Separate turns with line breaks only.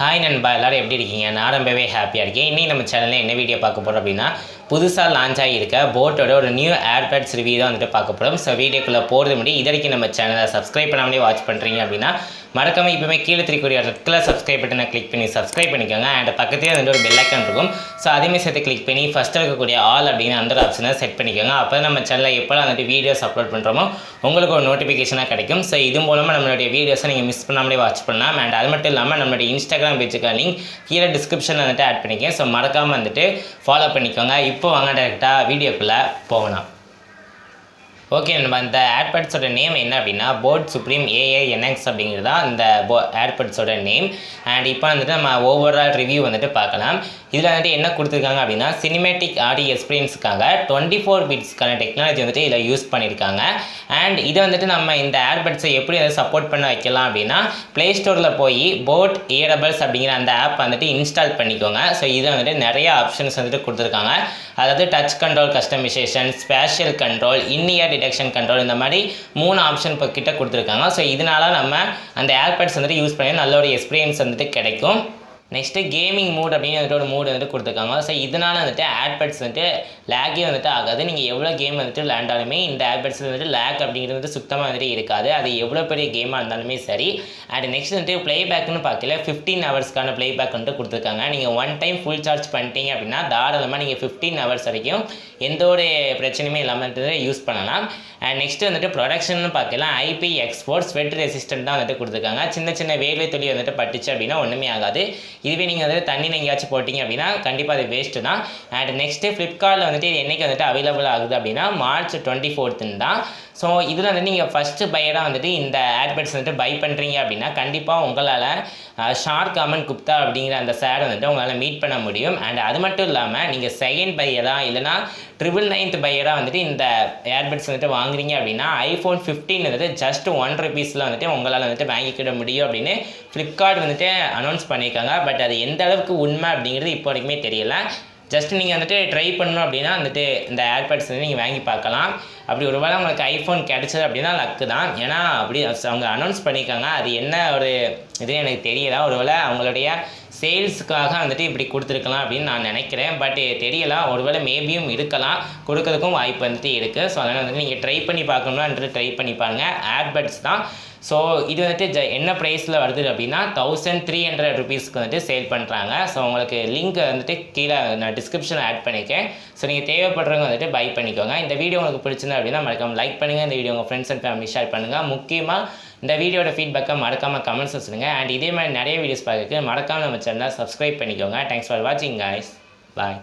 Hi நண்பா, எல்லோரும் எப்படி இருக்கீங்க? நான் ரொம்பவே ஹாப்பியாக இருக்கேன். இன்றைக்கி நம்ம சேனலில் என்ன வீடியோ பார்க்க போகிறோம் அப்படின்னா, புதுசாக லான்ச் ஆகியிருக்க போட்டோட ஒரு நியூ ஏர்பட்ஸ் ரிவ்யூ தான் வந்துட்டு பார்க்க போகிறோம். ஸோ வீடியோக்குள்ளே போகிறது முன்னாடி இது வரைக்கும் நம்ம சேனலை சப்ஸ்கிரைப் பண்ணாமலே வாட்ச் பண்ணுறீங்க அப்படின்னா மறக்காமல் இப்போமே கீழே திருக்கூடிய ரெட்டில் சப்ஸ்கிரைப் பட்டனை கிளிக் பண்ணி சப்ஸ்கிரைப் பண்ணிக்கோங்க. அண்ட் பக்கத்துலேயே வந்து ஒரு பெல் ஐக்கான் இருக்கும். ஸோ அதேமே சேர்த்து கிளிக் பண்ணி ஃபஸ்ட்டு இருக்கக்கூடிய ஆல் அப்படின்னு அந்த ஆப்ஷனை செட் பண்ணிக்கோங்க. அப்போ நம்ம சேனலில் எப்போலாம் வந்துட்டு வீடியோஸ் அப்லோட் பண்ணுறோமோ உங்களுக்கு ஒரு நோட்டிஃபிகேஷனாக கிடைக்கும். ஸோ இது மூலமாக நம்மளுடைய வீடியோஸை நீங்கள் மிஸ் பண்ணாமலே வாட்ச் பண்ணலாம். அண்ட் அது மட்டும் இல்லாமல் நம்மளுடைய இன்ஸ்டாகிராம் பேஜுக்கு லிங்க் கீழே டிஸ்கிரிப்ஷனில் வந்துட்டு ஆட் பண்ணிக்கேன். ஸோ மறக்காமல் வந்துட்டு ஃபாலோ பண்ணிக்கோங்க. இப்போ வாங்க டேரெக்டாக வீடியோக்குள்ளே போகலாம். ஓகே, நம்ம இந்த ஏர்பட்ஸோட நேம் என்ன அப்படின்னா போட் சுப்ரீம் AI-NX அப்படிங்கிறது தான் இந்த ஏர்பட்ஸோட நேம். அண்ட் இப்போ வந்துட்டு நம்ம ஓவரால் ரிவ்யூ வந்துட்டு பார்க்கலாம். இதில் வந்துட்டு என்ன கொடுத்துருக்காங்க அப்படின்னா சினிமேட்டிக் ஆடியோ எக்ஸ்பீரியன்ஸுக்காக 24 பிட்ஸ்க்கான டெக்னாலஜி வந்துட்டு இதில் யூஸ் பண்ணியிருக்காங்க. அண்ட் இதை வந்துட்டு நம்ம இந்த ஏர்பட்ஸை எப்படி அதை சப்போர்ட் பண்ண வைக்கலாம் அப்படின்னா ப்ளே ஸ்டோரில் போய் போட் இயரபிள்ஸ் அப்படிங்கிற அந்த ஆப் வந்துட்டு இன்ஸ்டால் பண்ணிக்கோங்க. ஸோ இதில் வந்துட்டு நிறைய ஆப்ஷன்ஸ் வந்துட்டு கொடுத்துருக்காங்க. அதாவது touch control customisation, spatial control, in-ear detection control, இந்த மாதிரி 3 ஆப்ஷன் இப்போ கிட்ட கொடுத்துருக்காங்க. ஸோ இதனால நம்ம அந்த ஏர்பட்ஸ் வந்துட்டு யூஸ் பண்ணி நல்ல ஒரு எக்ஸ்பீரியன்ஸ் வந்துட்டு கிடைக்கும். நெக்ஸ்ட்டு கேமிங் மூட் அப்படின்னு வந்துட்டு ஒரு மூடு வந்துட்டு கொடுத்துருக்காங்க. ஸோ இதனால் வந்துட்டு ஏர்பட்ஸ் வந்துட்டு லேக்கே வந்துட்டு ஆகாது. நீங்கள் எவ்வளோ கேம் வந்துட்டு விளையாண்டாலுமே இந்த ஏர்பட்ஸ் வந்துட்டு லேக் அப்படிங்கிறது வந்து சுத்தமாக வந்துட்டு இருக்காது. அது எவ்வளோ பெரிய கேமாக இருந்தாலுமே சரி. அண்ட் நெக்ஸ்ட் வந்துட்டு ப்ளேபேக்குன்னு பார்க்கல 15 ஹவர்ஸ்க்கான ப்ளேபேக் வந்துட்டு கொடுத்துருக்காங்க. நீங்கள் ஒன் டைம் ஃபுல் சார்ஜ் பண்ணிட்டீங்க அப்படின்னா தாராளமாக நீங்கள் 15 ஹவர்ஸ் வரைக்கும் எந்த ஒரு பிரச்சனையுமே இல்லாமல் வந்துட்டு யூஸ் பண்ணலாம். அண்ட் நெக்ஸ்ட்டு வந்துட்டு ப்ரொடக்ஷன் பார்க்கலாம் IP-Export ஸ்வெட் ரெசிஸ்டன்ட் தான் வந்துட்டு கொடுத்துருக்காங்க. சின்ன சின்ன வேர்வை துளி வந்துட்டு பட்டுச்சு அப்படின்னா ஒன்றுமே ஆகாது. இதுவே நீங்கள் வந்துட்டு தண்ணியில் எங்கேயாச்சும் போட்டிங்க அப்படின்னா கண்டிப்பாக அது வேஸ்ட்டு தான். அண்ட் நெக்ஸ்ட்டு ஃப்ளிப்கார்ட்டில் வந்துட்டு இது என்றைக்கு வந்துட்டு அவைலபிள் ஆகுது அப்படின்னா March 24 தான். ஸோ இதில் வந்துட்டு நீங்கள் ஃபஸ்ட்டு பையராக வந்துட்டு இந்த ஏர்பட்ஸ் வந்துட்டு பை பண்ணுறீங்க அப்படின்னா கண்டிப்பாக உங்களால் ஷார்க் காமன் குப்தா அப்படிங்கிற அந்த சார் வந்துட்டு உங்களால் மீட் பண்ண முடியும். அண்ட் அது மட்டும் இல்லாமல் நீங்கள் செகண்ட் பையராக இல்லைனா 999th பையராக வந்துட்டு இந்த ஏர்பட்ஸ் வந்துட்டு வாங்குறீங்க அப்படின்னா iPhone 15 வந்துட்டு ஜஸ்ட் ₹1 வந்துட்டு உங்களால் வந்துட்டு வாங்கிக்கிட முடியும் அப்படின்னு ஃப்ளிப்கார்ட் வந்துட்டு அனௌன்ஸ் பண்ணியிருக்காங்க. பட் அது எந்த அளவுக்கு உண்மை அப்படிங்கிறது இப்போ வரைக்குமே தெரியல. ஜஸ்ட் நீங்கள் வந்துட்டு ட்ரை பண்ணணும் அப்படின்னா வந்துட்டு இந்த ஏர்பட்ஸ் வந்து நீங்கள் வாங்கி பார்க்கலாம். அப்படி ஒரு வேளை உங்களுக்கு ஐஃபோன் கிடச்சது அப்படின்னா லக்கு தான். ஏன்னா அப்படி அவங்க அனௌன்ஸ் பண்ணியிருக்காங்க. அது என்ன ஒரு இது எனக்கு தெரியல. ஒரு வேளை அவங்களுடைய சேல்ஸுக்காக வந்துட்டு இப்படி கொடுத்துருக்கலாம் அப்படின்னு நான் நினைக்கிறேன். பட் தெரியல, ஒருவேளை மேபியும் இருக்கலாம், கொடுக்கறதுக்கும் வாய்ப்பு வந்துட்டு இருக்குது. ஸோ அதனால் வந்துட்டு நீங்கள் ட்ரை பண்ணி பார்க்கணுன்றது ட்ரை பண்ணி பாருங்கள். ஏர்பட்ஸ் தான். ஸோ இது வந்துட்டு என்ன ப்ரைஸில் வருது அப்படின்னா ₹1300 வந்துட்டு சேல் பண்ணுறாங்க. ஸோ உங்களுக்கு லிங்க் வந்துட்டு கீழே நான் டிஸ்கிரிப்ஷனில் ஆட் பண்ணியிருக்கேன். ஸோ நீங்கள் தேவைப்படுறவங்க வந்துட்டு பை பண்ணிக்கோங்க. இந்த வீடியோ உங்களுக்கு பிடிச்சிருந்தா அப்படின்னா மறக்காமல் லைக் பண்ணுங்கள். இந்த வீடியோ உங்கள் ஃப்ரெண்ட்ஸ் அண்ட் ஃபேமிலி ஷேர் பண்ணுங்கள். முக்கியமாக இந்த வீடியோட ஃபீட்பேக்கை மறக்காமல் கமெண்ட்ஸில் சொல்லுங்கள். அண்ட் இதே மாதிரி நிறைய வீடியோஸ் பார்க்குறதுக்கு மறக்காமல் நம்ம சேனலை சப்ஸ்கிரைப் பண்ணிக்கோங்க. தேங்க்ஸ் ஃபார் வாட்சிங் கைஸ். பாய்.